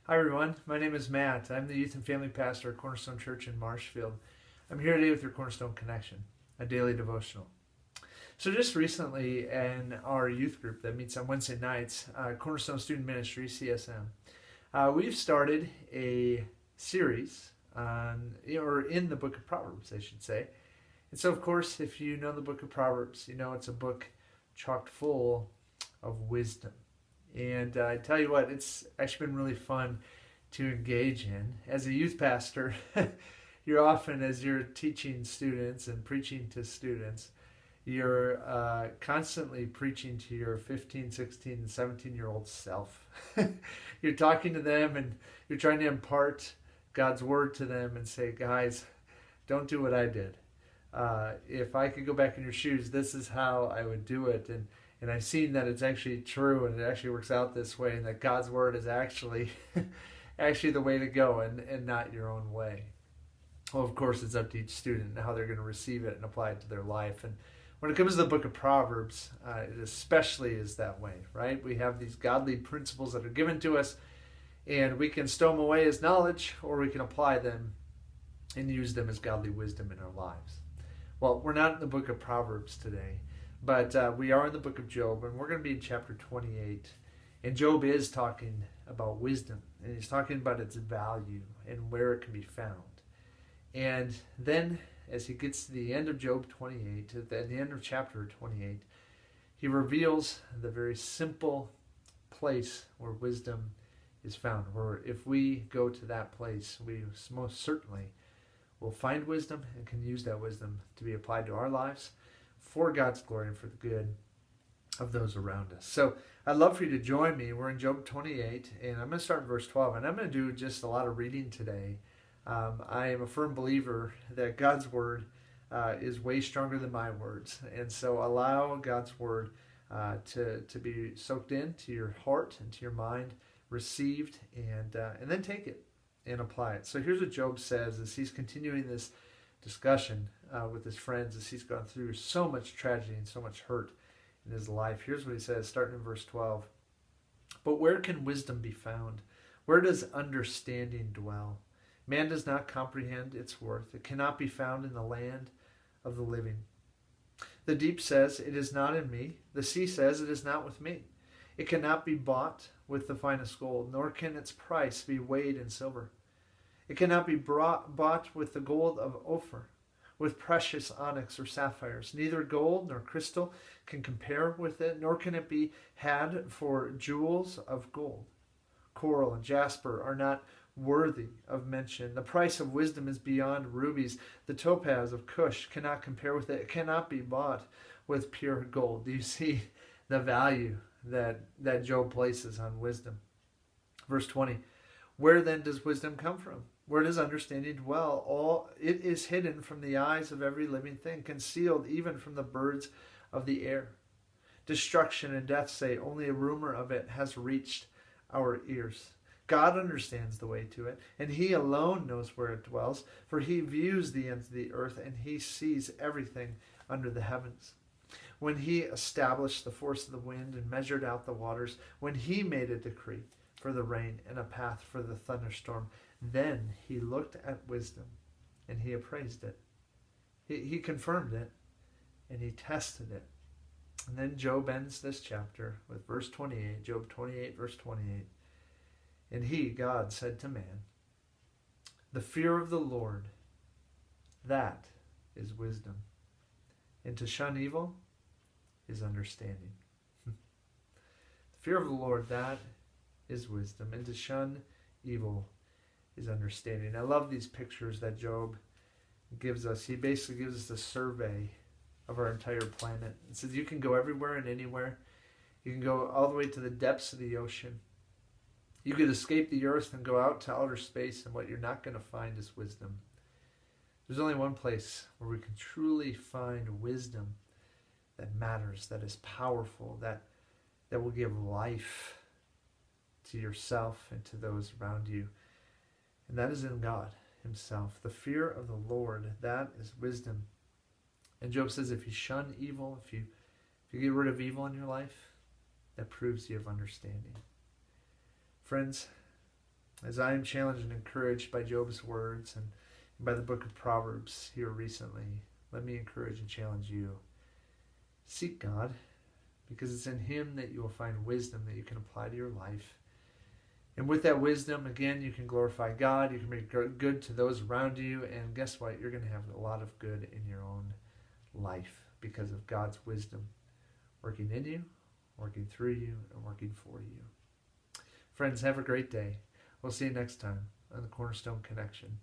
Hi everyone, my name is Matt. I'm the youth and family pastor at Cornerstone Church in Marshfield. I'm here today with your Cornerstone Connection, a daily devotional. So just recently in our youth group that meets on Wednesday nights, Cornerstone Student Ministry, CSM, we've started a series in the book of Proverbs, I should say. And so of course, if you know the book of Proverbs, you know it's a book chock full of wisdom. And I tell you what, it's actually been really fun to engage in. As a youth pastor, you're often, as you're teaching students and preaching to students, you're constantly preaching to your 15, 16, and 17-year-old self. You're talking to them and you're trying to impart God's word to them and say, guys, don't do what I did. If I could go back in your shoes, this is how I would do it. And I've seen that it's actually true and it actually works out this way, and that God's word is actually actually the way to go and not your own way. Well, of course, it's up to each student and how they're going to receive it and apply it to their life. And when it comes to the book of Proverbs, it especially is that way, right? We have these godly principles that are given to us, and we can stow them away as knowledge, or we can apply them and use them as godly wisdom in our lives. Well, we're not in the book of Proverbs today, but we are in the book of Job, and we're going to be in chapter 28. And Job is talking about wisdom, and he's talking about its value and where it can be found. And then, as he gets to the end of Job 28, at the end of chapter 28, he reveals the very simple place where wisdom is found. Where if we go to that place, we most certainly will find wisdom and can use that wisdom to be applied to our lives for God's glory and for the good of those around us. So I'd love for you to join me. We're in Job 28, and I'm going to start in verse 12, and I'm going to do just a lot of reading today. I am a firm believer that God's word is way stronger than my words, and so allow God's word to be soaked into your heart and to your mind, received, and then take it and apply it. So here's what Job says as he's continuing this discussion with his friends, as he's gone through so much tragedy and so much hurt in his life. Here's what he says, starting in verse 12. But where can wisdom be found? Where does understanding dwell? Man does not comprehend its worth. It cannot be found in the land of the living. The deep says, it is not in me. The sea says, it is not with me. It cannot be bought with the finest gold, nor can its price be weighed in silver. It cannot be bought with the gold of Ophir, with precious onyx or sapphires. Neither gold nor crystal can compare with it, nor can it be had for jewels of gold. Coral and jasper are not worthy of mention. The price of wisdom is beyond rubies. The topaz of Cush cannot compare with it. It cannot be bought with pure gold. Do you see the value that Job places on wisdom? Verse 20. Where then does wisdom come from? Where does understanding dwell? It is hidden from the eyes of every living thing, concealed even from the birds of the air. Destruction and death say, only a rumor of it has reached our ears. God understands the way to it, and he alone knows where it dwells, for he views the ends of the earth, and he sees everything under the heavens. When he established the force of the wind and measured out the waters, when he made a decree for the rain and a path for the thunderstorm, then he looked at wisdom and he appraised it. He confirmed it and he tested it. And then Job ends this chapter with verse 28, Job 28, verse 28. And he, God, said to man, the fear of the Lord, that is wisdom. And to shun evil is understanding. The fear of the Lord, that is wisdom. And to shun evil is understanding. I love these pictures that Job gives us. He basically gives us a survey of our entire planet. It says you can go everywhere and anywhere. You can go all the way to the depths of the ocean. You could escape the earth and go out to outer space, and what you're not going to find is wisdom. There's only one place where we can truly find wisdom that matters, that is powerful, that will give life to yourself and to those around you. And that is in God himself. The fear of the Lord, that is wisdom. And Job says if you shun evil, if you get rid of evil in your life, that proves you have understanding. Friends, As I am challenged and encouraged by Job's words and by the book of Proverbs here recently, let me encourage and challenge you. Seek God, because it's in Him that you will find wisdom that you can apply to your life. And with that wisdom, again, you can glorify God, you can make good to those around you, and guess what? You're going to have a lot of good in your own life because of God's wisdom working in you, working through you, and working for you. Friends, have a great day. We'll see you next time on the Cornerstone Connection.